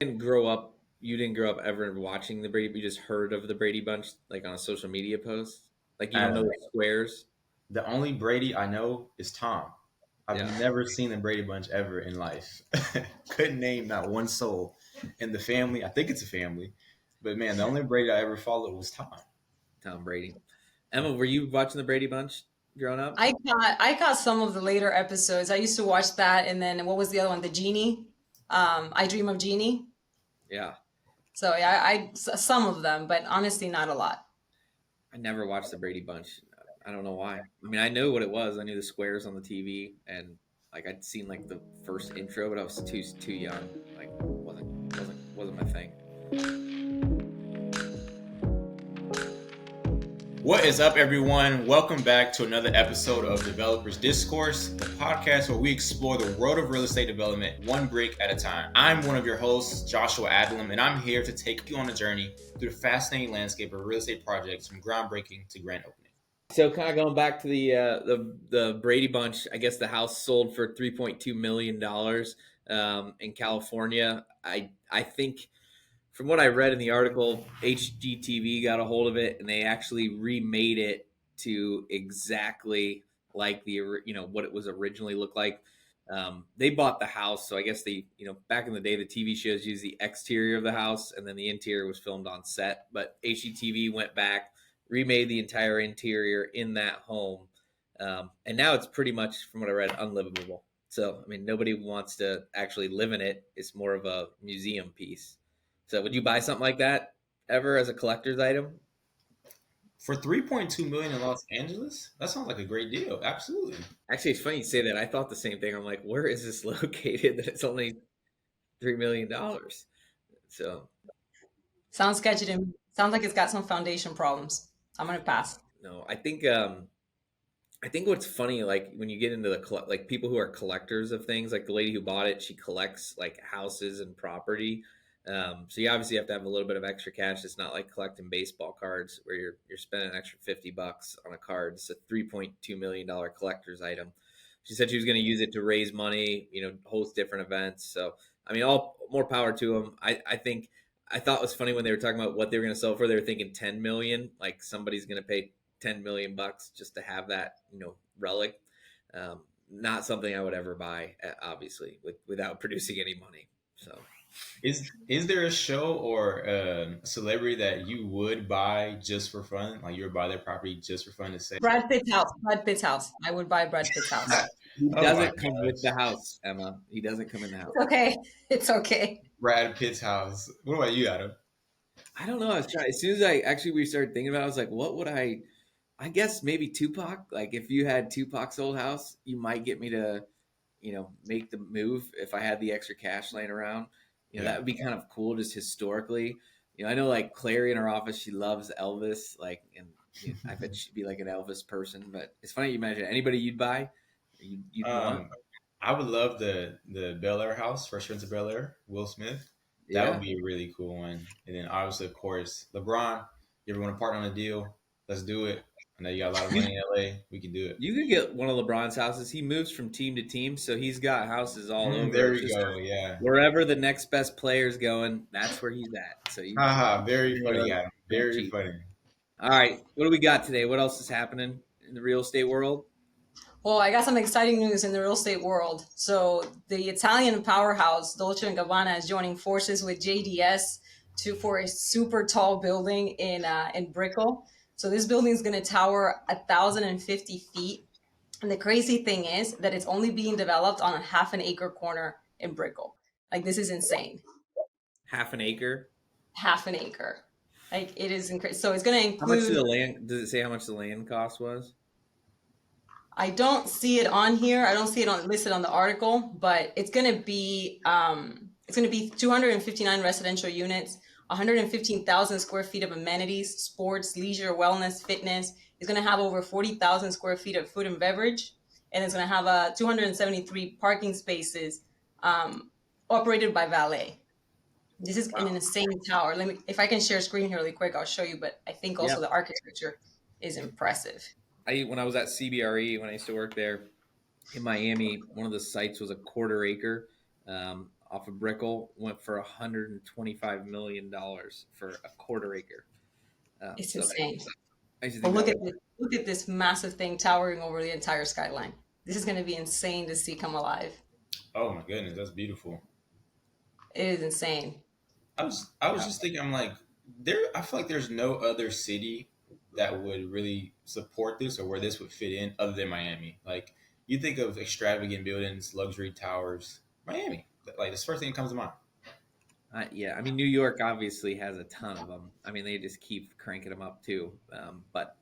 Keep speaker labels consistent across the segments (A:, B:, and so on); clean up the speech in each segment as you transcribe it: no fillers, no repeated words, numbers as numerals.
A: You didn't grow up ever watching the Brady. You just heard of the Brady Bunch, like on a social media post. Like you don't know
B: Uh,
A: the squares.
B: the only Brady I know is Tom. I've
A: Yeah,
B: never seen the Brady Bunch ever in life. Couldn't name not one soul in the family. I think it's a family, but man, the only Brady I ever followed was Tom.
A: Tom Brady. Emma, were you watching the Brady Bunch growing up?
C: I caught some of the later episodes. I used to watch that, and then what was the other one? The Genie. I Dream of Jeannie.
A: Yeah,
C: So yeah, some of them, but honestly, not a lot.
A: I never watched the Brady Bunch. I don't know why. I mean, I knew what it was. I knew the squares on the TV, and like I'd seen like the first intro, but I was too young. Like wasn't my thing.
B: What is up, everyone? Welcome back to another episode of Developers Discourse, the podcast where we explore the world of real estate development one brick at a time. I'm one of your hosts, Joshua Adlam, and I'm here to take you on a journey through the fascinating landscape of real estate projects from groundbreaking to grand opening.
A: So kind of going back to the Brady Bunch, I guess the house sold for $3.2 million in California. I think from what I read in the article, HGTV got a hold of it and they actually remade it to exactly like what it was originally looked like. They bought the house, so I guess back in the day the TV shows used the exterior of the house and then the interior was filmed on set. But HGTV went back, remade the entire interior in that home, and now it's pretty much, from what I read, unlivable. So I mean, nobody wants to actually live in it. It's more of a museum piece. So would you buy something like that ever as a collector's item?
B: For 3.2 million in Los Angeles, that sounds like a great deal. Absolutely.
A: Actually, it's funny you say that. I thought the same thing. I'm like, where is this located that it's only $3 million? So
C: Sounds sketchy to me. Sounds like it's got some foundation problems. I'm gonna pass.
A: no, I think what's funny, like when you get into like people who are collectors of things, like the lady who bought it, she collects like houses and property. So you obviously have to have a little bit of extra cash. It's not like collecting baseball cards where you're spending an extra $50 on a card. It's a $3.2 million collector's item. She said she was going to use it to raise money, host different events. So I mean, all more power to them. I thought it was funny when they were talking about what they were going to sell for. They were thinking 10 million, like somebody's going to pay 10 million bucks just to have that, relic. Not something I would ever buy, obviously, without producing any money. So,
B: Is there a show or a celebrity that you would buy just for fun? Like you would buy their property just for fun to say?
C: Brad Pitt's house. Brad Pitt's house. I would buy Brad Pitt's house.
A: he
B: Oh my
A: doesn't come with
B: gosh.
A: the house, Emma. He doesn't come in the house.
C: It's okay. It's okay.
B: Brad Pitt's house. What about you, Adam?
A: I don't know. I was trying. As soon as we started thinking about it, I was like, what would I guess maybe Tupac. Like if you had Tupac's old house, you might get me to, make the move if I had the extra cash laying around.
B: Yeah.
A: That would be kind of cool just historically. I know like Clary in her office, she loves Elvis. Like, and I bet she'd be like an Elvis person. But it's funny you imagine anybody you'd buy, you'd want.
B: Um, I would love the Bel Air house, Fresh Prince of Bel Air, Will Smith. That would
A: Yeah,
B: be a really cool one. And then obviously, of course, LeBron. You ever want to partner on a deal? Let's do it. I know you got a lot of
A: you
B: money in LA. We can do it.
A: you could get one of LeBron's houses. He moves from team to team, so he's got houses all over.
B: There
A: It's
B: we
A: just
B: go. Yeah.
A: wherever the next best player's going, that's where he's at. So you
B: Haha, very funny, Adam.
A: don't
B: Very
A: cheat.
B: funny.
A: All right, what do we got today? What else is happening in the real estate world?
C: Well, I got some exciting news in the real estate world. So the Italian powerhouse Dolce and Gabbana is joining forces with JDS for a super tall building in Brickell. So this building is going to tower 1,050 feet. And the crazy thing is that it's only being developed on a half an acre corner in Brickell. Like this is insane.
A: Half an acre.
C: Half an acre. Like it is incredible. So it's going to
A: How much did
C: include.
A: the land? Does it say how much the land cost was?
C: I don't see it on here. I don't see it listed on the article, but it's going to be 259 residential units, 115,000 square feet of amenities, sports, leisure, wellness, fitness. It's going to have over 40,000 square feet of food and beverage, and it's going to have 273 parking spaces operated by valet. This is an insane tower. If I can share screen here really quick, I'll show you. But I think
A: Yeah.
C: also the architecture is impressive.
A: When I was at CBRE when I used to work there in Miami, one of the sites was a quarter acre. off of Brickell went for $125 million for a quarter acre.
C: It's
A: So
C: insane.
A: I used to
C: But
A: think that was
C: look at this massive thing towering over the entire skyline. This is going to be insane to see come alive.
B: Oh my goodness, that's beautiful.
C: It is insane.
B: I was just thinking, I'm like, there. I feel like there's no other city that would really support this or where this would fit in other than Miami. Like, you think of extravagant buildings, luxury towers, Miami. Like, this first thing that comes to mind.
A: yeah, I mean, New York obviously has a ton of them. I mean, they just keep cranking them up too. But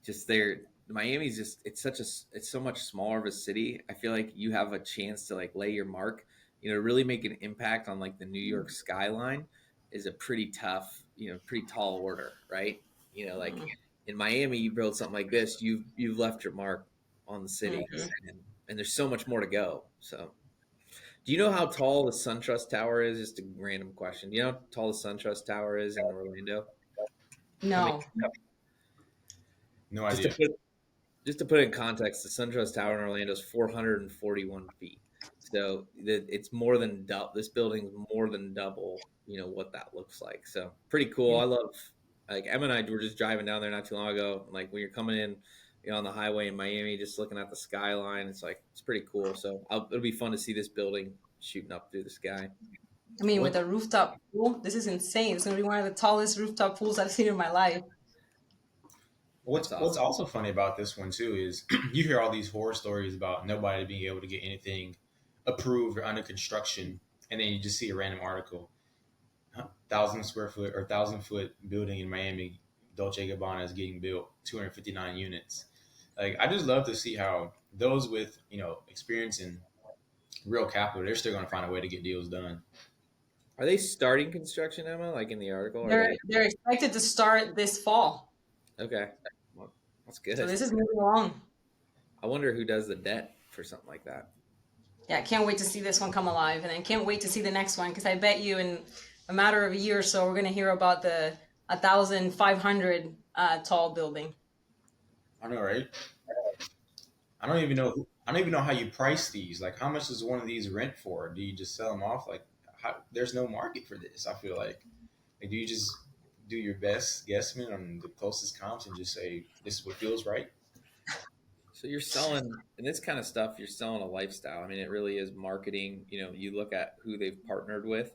A: just there, Miami's just it's so much smaller of a city. I feel like you have a chance to like lay your mark, really make an impact on like the New York skyline is a pretty tough, pretty tall order, right? Like
C: Mm-hmm.
A: in Miami, you build something like this, you've left your mark on the city,
C: Mm-hmm.
A: and there's so much more to go. So do you know how tall the SunTrust Tower is? Just a random question. Do you know how tall the SunTrust Tower is in Orlando? How many?
C: No.
B: No
A: Just to
B: idea.
A: put just to put it in context, the SunTrust Tower in Orlando is 441 feet. So it's more than double. This building's more than double. What that looks like. So pretty cool. I love like Emma and I were just driving down there not too long ago. Like when you're coming in, on the highway in Miami, just looking at the skyline, it's pretty cool. So it'll be fun to see this building shooting up through the sky.
C: I mean, with
B: What
C: a rooftop pool, this is insane. It's going to be one of the tallest rooftop pools I've seen in my life.
A: That's
B: what's
A: awesome.
B: also funny about this one too is you hear all these horror stories about nobody being able to get anything approved or under construction, and then you just see a random article, 1,000 square foot or 1,000 foot building in Miami, Dolce Gabbana is getting built, 259 units. Like, I just love to see how those with experience in real capital, they're still going to find a way to get deals done.
A: Are they starting construction, Emma? Like in the article? Are
C: They're
A: they
C: they're expected to start this fall.
A: okay? Well, that's
C: So
A: good.
C: this is moving along.
A: I wonder who does the debt for something like that.
C: Yeah, I can't wait to see this one come alive, and I can't wait to see the next one because I bet you in a matter of a year or so we're gonna hear about the 1,500 tall building.
B: I know, right? I don't even know how you price these. Like, how much does one of these rent for? Do you just sell them off? Like, there's no market for this. I feel like, do you just do your best guesstimate on the closest comps and just say this is what feels right?
A: So you're selling, and this kind of stuff, you're selling a lifestyle. I mean, it really is marketing. You look at who they've partnered with,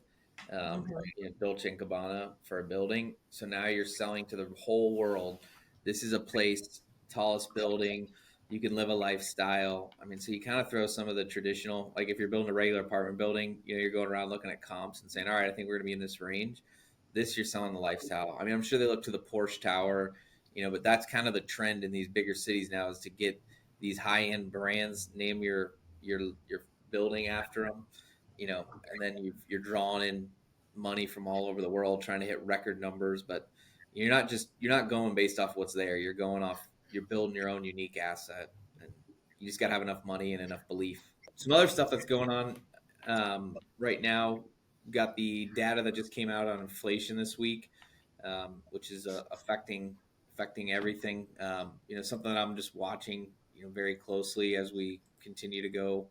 C: Mhm.
A: Dolce and Gabbana for a building. So now you're selling to the whole world. This is a place, tallest building. You can live a lifestyle. I mean, so you kind of throw some of the traditional, like if you're building a regular apartment building, you're going around looking at comps and saying, all right, I think we're going to be in this range. This, you're selling the lifestyle. I mean, I'm sure they look to the Porsche Tower, but that's kind of the trend in these bigger cities now is to get these high end brands, name your building after them, and then you're drawing in money from all over the world trying to hit record numbers. But you're not going based off what's there. You're building your own unique asset, and you just got to have enough money and enough belief. Some other stuff that's going on right now. Got the data that just came out on inflation this week, which is affecting everything. Something that I'm just watching, very closely as we continue to go,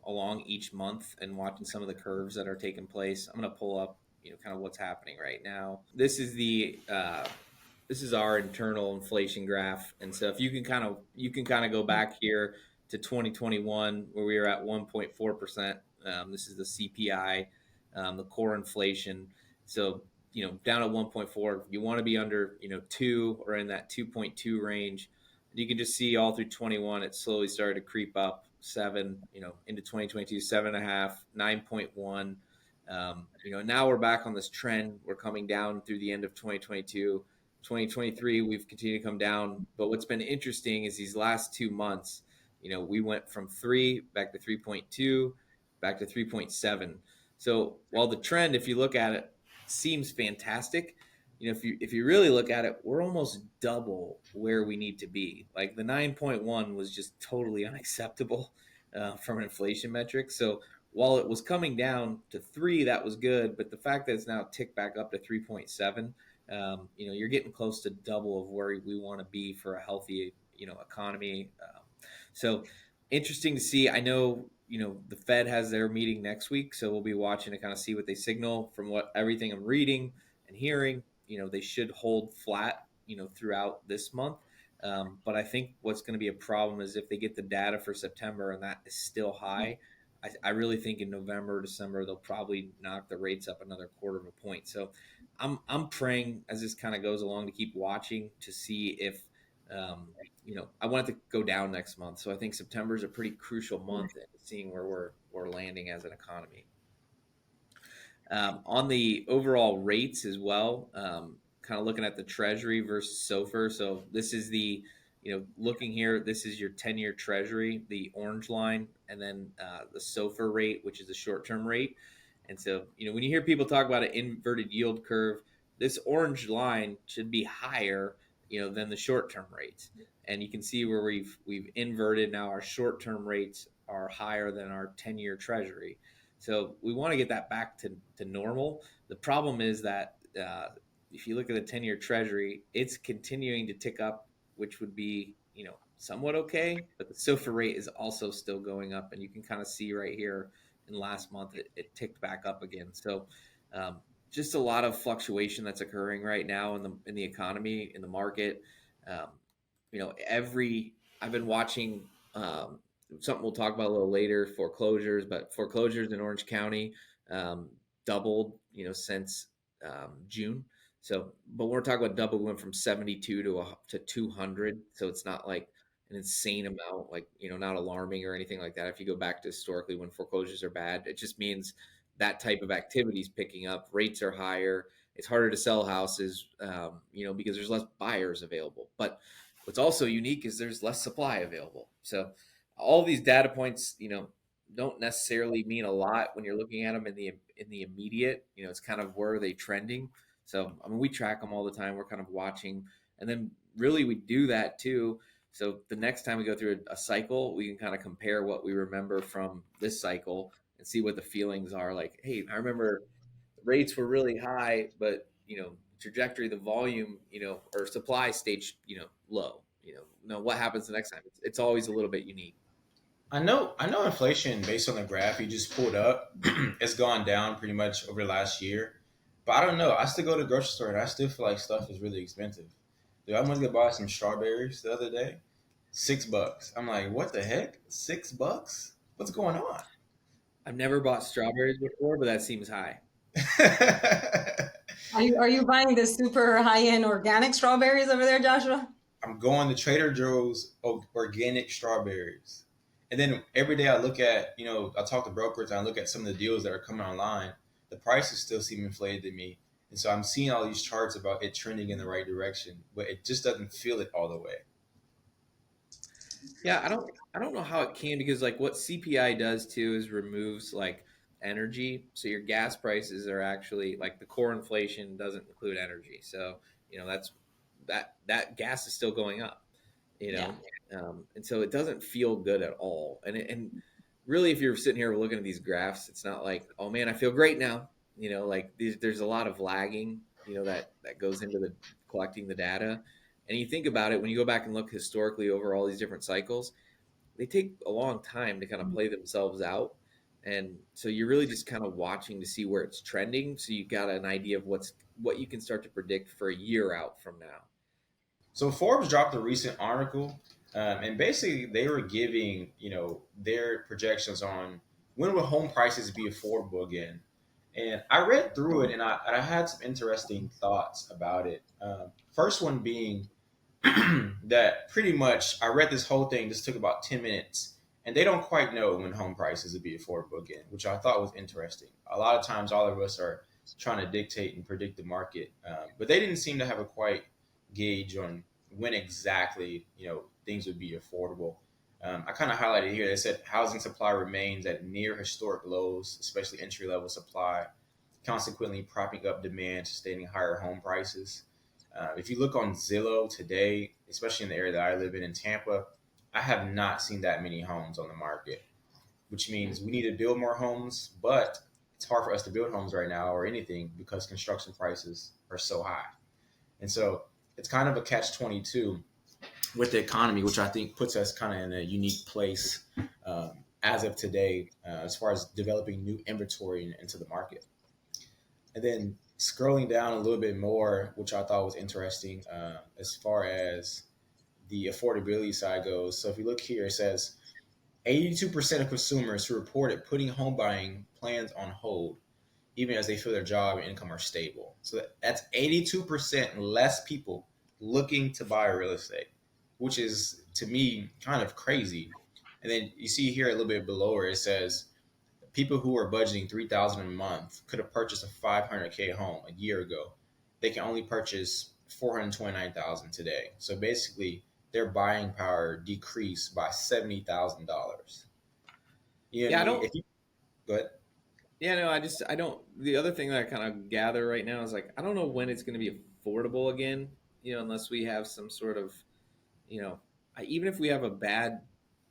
A: along each month and watching some of the curves that are taking place. I'm going to pull up, kind of what's happening right now. This is our internal inflation graph, and so if you can kind of go back here to 2021 where we were at 1.4%. This is the CPI, the core inflation. So down at 1.4, you want to be under 2 or in that 2.2 range. And you can just see all through 21, it slowly started to creep up 7, into 2022, 7.5, 9.1. Now we're back on this trend. We're coming down through the end of 2022. 2023, we've continued to come down. But what's been interesting is these last 2 months, we went from 3 back to 3.2, back to 3.7. So while the trend, if you look at it, seems fantastic, if you really look at it, we're almost double where we need to be. Like the 9.1 was just totally unacceptable from an inflation metric. So while it was coming down to 3, that was good. But the fact that it's now ticked back up to 3.7, you're getting close to double of where we want to be for a healthy, economy. So interesting to see. I know the Fed has their meeting next week, so we'll be watching to kind of see what they signal. From what everything I'm reading and hearing, they should hold flat, throughout this month. But I think what's going to be a problem is if they get the data for September and that is still high. I really think in November, December, they'll probably knock the rates up another quarter of a point. So I'm praying as this kind of goes along to keep watching to see if um, I want it to go down next month. So I think September is a pretty crucial month in seeing where we're landing as an economy. On the overall rates as well, kind of looking at the Treasury versus SOFR. So this is looking here, this is your 10-year Treasury, the orange line, and then the SOFR rate, which is the short-term rate. And so, when you hear people talk about an inverted yield curve, this orange line should be higher, than the short-term rates. And you can see where we've inverted now. Our short-term rates are higher than our 10-year Treasury. So we want to get that back to normal. The problem is that if you look at the 10-year Treasury, it's continuing to tick up, which would be, somewhat okay. But the SOFR rate is also still going up. And you can kind of see right here in last month, it ticked back up again. So just a lot of fluctuation that's occurring right now in the economy, in the market. Um, I've been watching something we'll talk about a little later, foreclosures, but foreclosures in Orange County doubled, since June. So, but we're talking about double, went from 72 to 200. So it's not like an insane amount, like, not alarming or anything like that. If you go back to historically when foreclosures are bad, it just means that type of activity is picking up. Rates are higher. It's harder to sell houses, because there's less buyers available. But what's also unique is there's less supply available. So all these data points, don't necessarily mean a lot when you're looking at them in the immediate. It's kind of where are they trending. So I mean, we track them all the time. We're kind of watching, and then really we do that too. So the next time we go through a cycle, we can kind of compare what we remember from this cycle and see what the feelings are. Like, hey, I remember rates were really high, but trajectory, the volume, or supply stayed, low. Now what happens the next time? It's always a little bit unique.
B: I know inflation based on the graph you just pulled up, it's gone down pretty much over the last year. But I don't know. I still go to the grocery store and I still feel like stuff is really expensive. Dude, I went to buy some strawberries the other day. $6. I'm like, what the heck? $6? What's going on?
A: I've never bought strawberries before, but that seems high.
C: Are you buying the super high end organic strawberries over there, Joshua?
B: I'm going to Trader Joe's organic strawberries. And then every day I look at, I talk to brokers and I look at some of the deals that are coming online. The prices still seem inflated to me. And so I'm seeing all these charts about it trending in the right direction, but it just doesn't feel it all the way.
A: Yeah, I don't know how it can, because like what CPI does too is removes like energy. So your gas prices are actually like the core inflation doesn't include energy. So, that's that gas is still going up, you
C: Yeah.
A: know, and so it doesn't feel good at all. And really, if you're sitting here looking at these graphs, it's not like, oh man, I feel great now. Like there's a lot of lagging, that goes into the collecting the data. And you think about it when you go back and look historically over all these different cycles, they take a long time to kind of play themselves out. And so you're really just kind of watching to see where it's trending. So you got an idea of what you can start to predict for a year out from now.
B: So Forbes dropped a recent article, and basically they were giving, their projections on when will home prices be affordable again. And I read through it, and I had some interesting thoughts about it. First one being that pretty much I read this whole thing. This took about 10 minutes, and they don't quite know when home prices will be affordable again, which I thought was interesting. A lot of times, all of us are trying to dictate and predict the market, but they didn't seem to have a quite gauge on when exactly things would be affordable. I kind of highlighted here. They said housing supply remains at near historic lows, especially entry level supply, consequently propping up demand, sustaining higher home prices. If you look on Zillow today, especially in the area that I live in Tampa, I have not seen that many homes on the market, which means we need to build more homes, but it's hard for us to build homes right now or anything because construction prices are so high. And so it's kind of a catch 22 with the economy, which I think puts us kind of in a unique place as of today, as far as developing new inventory into the market. And then scrolling down a little bit more, which I thought was interesting, as far as the affordability side goes. So if you look here, it says 82% of consumers who reported putting home buying plans on hold, even as they feel their job and income are stable. So that's 82% less people looking to buy real estate, which is to me kind of crazy. And then you see here a little bit below where it says people who are budgeting 3,000 a month could have purchased a 500K home a year ago. They can only purchase 429,000 today. So basically, their buying power decreased by $70,000. You know what I
A: Yeah, I
B: mean?
A: don't.
B: If you go ahead.
A: Yeah, no, I don't. The other thing that I kind of gather right now is like I don't know when it's going to be affordable again. Unless we have some sort of, even if we have a bad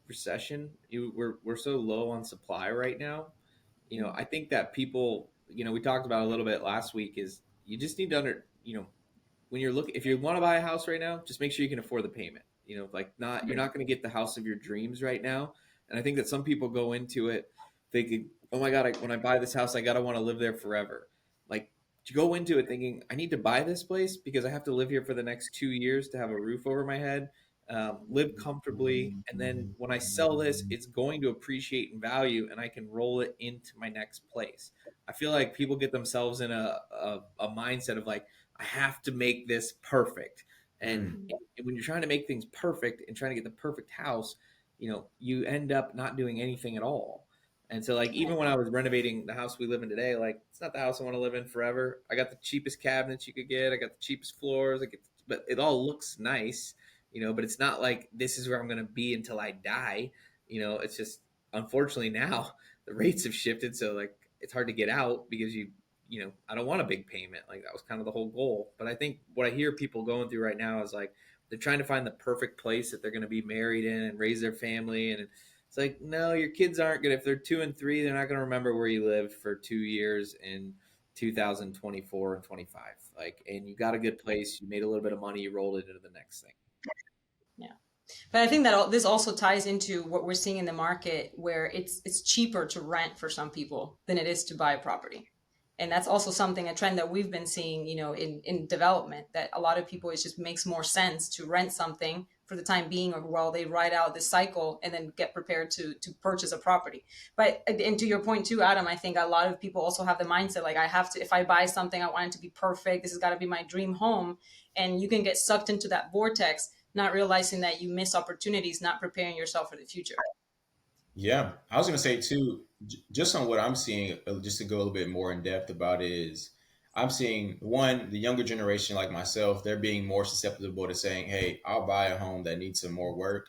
A: recession, we're so low on supply right now. I think that people, we talked about a little bit last week is you just need to when you're looking, if you want to buy a house right now, just make sure you can afford the payment. Like not you're not going to get the house of your dreams right now. And I think that some people go into it thinking, "Oh my God, when I buy this house, I gotta want to live there forever." Like to go into it thinking, "I need to buy this place because I have to live here for the next 2 years to have a roof over my head, live comfortably, and then when I sell this, it's going to appreciate in value, and I can roll it into my next place." I feel like people get themselves in a mindset of like I have to make this perfect. And,
B: Mm,
A: and when you're trying to make things perfect and trying to get the perfect house, you end up not doing anything at all. And so, like, even when I was renovating the house we live in today, like, it's not the house I want to live in forever. I got the cheapest cabinets you could get. I got the cheapest floors. But it all looks nice, but it's not like this is where I'm going to be until I die. It's just, unfortunately, now the rates have shifted. So, like, it's hard to get out because I don't want a big payment. Like that was kind of the whole goal. But I think what I hear people going through right now is like they're trying to find the perfect place that they're going to be married in and raise their family. And it's like, no, your kids aren't going to, if they're 2 and 3, they're not going to remember where you lived for 2 years in 2024 and 25. Like, and you got a good place, you made a little bit of money, you rolled it into the next thing.
C: Yeah. But I think that this also ties into what we're seeing in the market, where it's cheaper to rent for some people than it is to buy a property, and that's also something, a trend that we've been seeing, in development. That a lot of people, it just makes more sense to rent something for the time being, or while they ride out this cycle, and then get prepared to purchase a property. But and to your point too, Adam, I think a lot of people also have the mindset like I have to, if I buy something, I want it to be perfect. This has got to be my dream home, and you can get sucked into that vortex, not realizing that you miss opportunities, not preparing yourself for the future.
B: yeah, I was gonna say too, just on what I'm seeing, just to go a little bit more in depth about it, is I'm seeing one, the younger generation like myself, they're being more susceptible to saying, "Hey, I'll buy a home that needs some more work."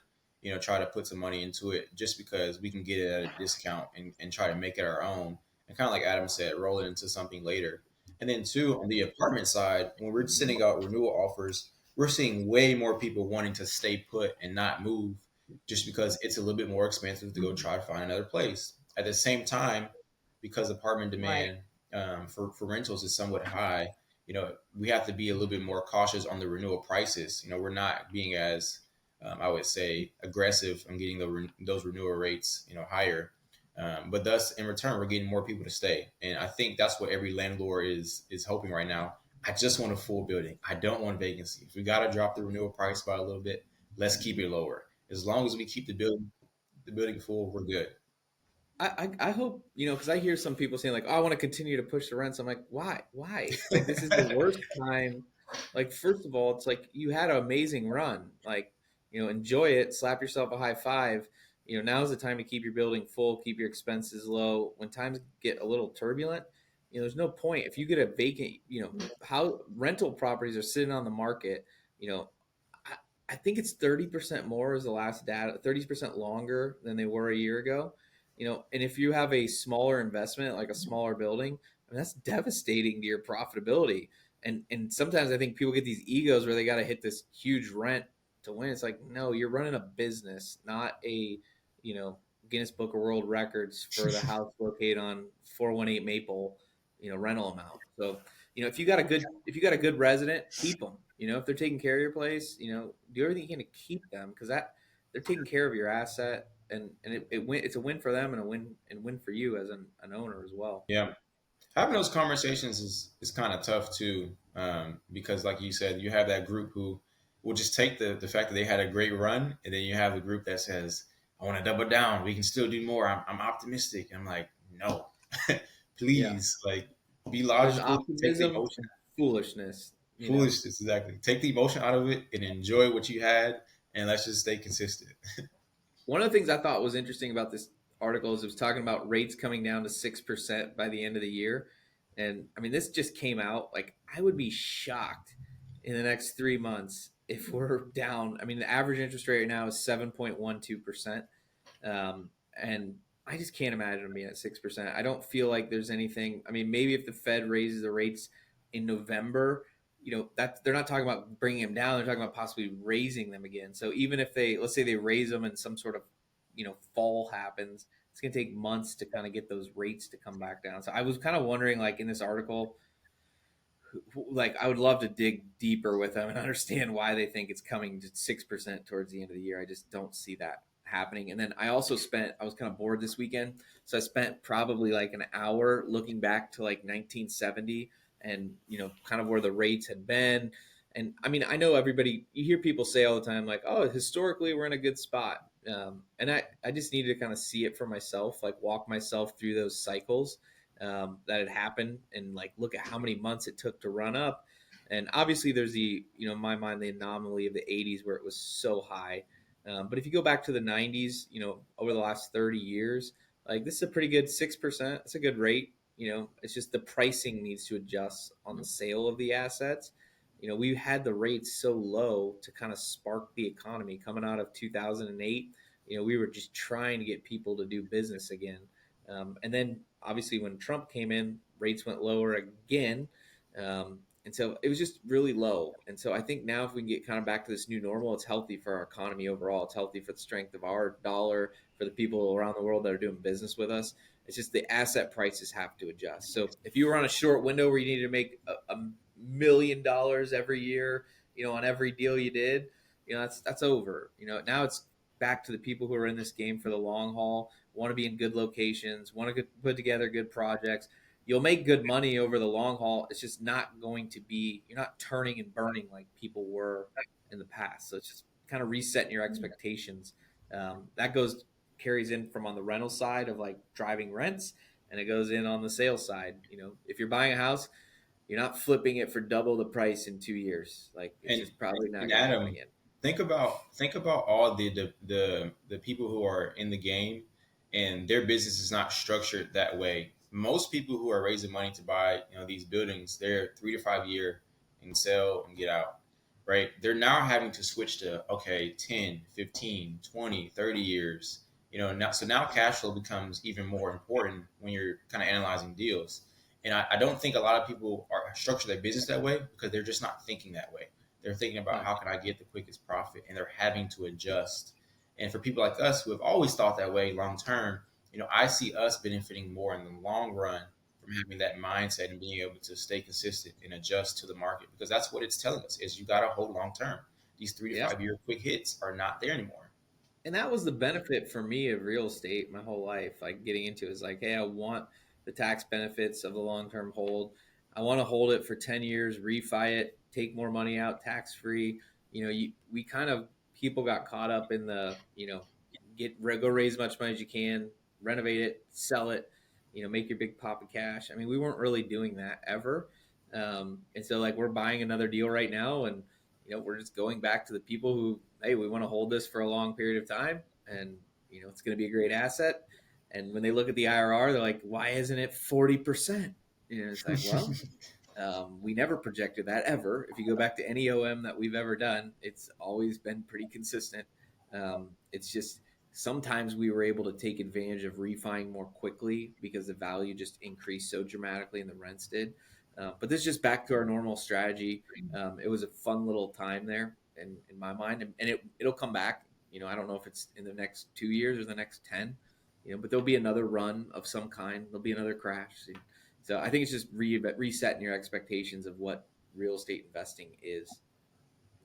B: Try to put some money into it just because we can get it at a discount and try to make it our own. And kind of like Adam said, roll it into something later. And then two, on the apartment side, when we're sending out renewal offers, we're seeing way more people wanting to stay put and not move just because it's a little bit more expensive to go try to find another place. At the same time, because apartment
C: Right.
B: demand for rentals is somewhat high, we have to be a little bit more cautious on the renewal prices. We're not being as, I would say, aggressive on getting those renewal rates, higher. But thus, in return, we're getting more people to stay, and I think that's what every landlord is hoping right now. I just want a full building. I don't want vacancy. If we got to drop the renewal price by a little bit, let's keep it lower. As long as we keep the building full, we're good.
A: I hope, because I hear some people saying like, "Oh, I want to continue to push the rents." I'm like, why? Like this is the worst time. Like first of all, it's like you had an amazing run. Like enjoy it, slap yourself a high five. Now's the time to keep your building full, keep your expenses low. When times get a little turbulent, there's no point if you get a vacant. How rental properties are sitting on the market. You know, I think it's 30% more is the last data, 30% longer than they were a year ago. And if you have a smaller investment, like a smaller building, I mean, that's devastating to your profitability. And sometimes I think people get these egos where they got to hit this huge rent to win. It's like, no, you're running a business, not a, you know, Guinness Book of World Records for the house located on 418 Maple, rental amount. So if you got a good resident, keep them. If they're taking care of your place, do everything you can to keep them because that they're taking care of your asset. it's a win for them and a win for you as an owner as well.
B: Yeah. Having those conversations is kind of tough too, because like you said, you have that group who will just take the fact that they had a great run, and then you have the group that says, "I want to double down. We can still do more. I'm optimistic." I'm like, no,
A: Yeah,
B: please, like, be
A: there's
B: logical. Take the
A: optimism,
B: emotion,
A: foolishness. You know,
B: foolishness, exactly. Take the emotion out of it and enjoy what you had, and let's just stay consistent.
A: one of the things I thought was interesting about this article is it was talking about rates coming down to 6% by the end of the year, and I mean this just came out. Like I would be shocked in the next 3 months if we're down. I mean the average interest rate right now is 7.12%. And I just can't imagine them being at 6%. I don't feel like there's anything. I mean, maybe if the Fed raises the rates in November, that they're not talking about bringing them down. They're talking about possibly raising them again. So even if let's say they raise them and some sort of fall happens, it's going to take months to kind of get those rates to come back down. So I was kind of wondering, like in this article, like I would love to dig deeper with them and understand why they think it's coming to 6% towards the end of the year. I just don't see that happening. And then I was kind of bored this weekend, so I spent probably like an hour looking back to like 1970 and kind of where the rates had been. And I mean, I know everybody, you hear people say all the time like, oh, historically we're in a good spot. And I just needed to kind of see it for myself, like walk myself through those cycles that had happened and like look at how many months it took to run up. And obviously there's in my mind, the anomaly of the 80s where it was so high. But if you go back to the 90s, over the last 30 years, like this is a pretty good 6%. It's a good rate. It's just the pricing needs to adjust on the sale of the assets. We had the rates so low to kind of spark the economy coming out of 2008. We were just trying to get people to do business again. And then obviously when Trump came in, rates went lower again. And so it was just really low. And so I think now if we can get kind of back to this new normal, it's healthy for our economy overall. It's healthy for the strength of our dollar, for the people around the world that are doing business with us. It's just the asset prices have to adjust. So if you were on a short window where you needed to make $1 million every year, on every deal you did, that's over. Now it's back to the people who are in this game for the long haul, want to be in good locations, want to put together good projects. You'll make good money over the long haul. It's just not going to be, you're not turning and burning like people were in the past. So it's just kind of resetting your expectations. That carries in from on the rental side of like driving rents, and it goes in on the sales side. If you're buying a house, you're not flipping it for double the price in 2 years. Like it's
B: and
A: just probably not
B: and
A: going to happen
B: Adam,
A: again.
B: think about all the people who are in the game, and their business is not structured that way. Most people who are raising money to buy these buildings, they're 3 to 5 year and sell and get out, right? They're now having to switch to, okay, 10, 15, 20, 30 years. Now cash flow becomes even more important when you're kind of analyzing deals. And I don't think a lot of people are structure their business that way because they're just not thinking that way. They're thinking about,
A: No.
B: how can I get the quickest profit, and they're having to adjust. And for people like us who have always thought that way long term, I see us benefiting more in the long run from having that mindset and being able to stay consistent and adjust to the market, because that's what it's telling us is you got to hold long term. These three to
A: Yeah.
B: 5 year quick hits are not there anymore.
A: And that was the benefit for me of real estate my whole life, like getting into it is like, hey, I want the tax benefits of the long-term hold. I want to hold it for 10 years, refi it, take more money out tax free. We kind of, people got caught up in the, go raise as much money as you can, renovate it, sell it, make your big pop of cash. I mean, we weren't really doing that ever. And so like we're buying another deal right now, and we're just going back to the people who, hey, we want to hold this for a long period of time, and it's going to be a great asset. And when they look at the IRR, they're like, why isn't it 40%? It's like, well, we never projected that ever. If you go back to any OM that we've ever done, it's always been pretty consistent. It's just sometimes we were able to take advantage of refining more quickly because the value just increased so dramatically and the rents did. But this is just back to our normal strategy. It was a fun little time there in my mind, and it'll come back. I don't know if it's in the next 2 years or the next 10, but there'll be another run of some kind. There'll be another crash. So I think it's just resetting your expectations of what real estate investing is.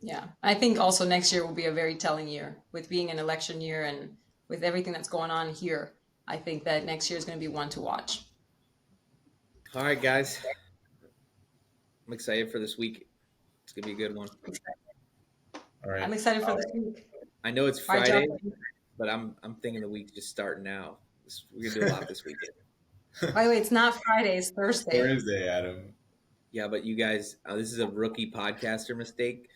C: Yeah, I think also next year will be a very telling year with being an election year and with everything that's going on here, I think that next year is going to be one to watch.
A: All right, guys. I'm excited for this week. It's going to be a good one.
B: All right.
C: I'm excited for this week.
A: I know it's
C: All right,
A: Friday,
C: Josh.
A: but I'm thinking the week's just starting now. We're going to do a lot this weekend.
C: By the way, it's not Friday, it's Thursday.
B: Thursday, Adam.
A: Yeah, but you guys, this is a rookie podcaster mistake.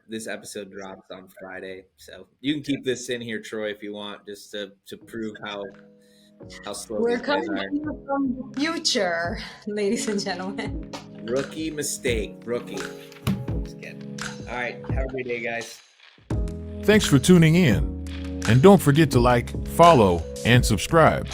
A: This episode drops on Friday, so you can keep this in here, Troy, if you want, just to prove how slow
C: We're
A: these guys
C: coming
A: are.
C: to you from the future, ladies and gentlemen.
A: Rookie mistake, rookie. Just kidding. All right, have a great day, guys.
D: Thanks for tuning in. And don't forget to like, follow, and subscribe.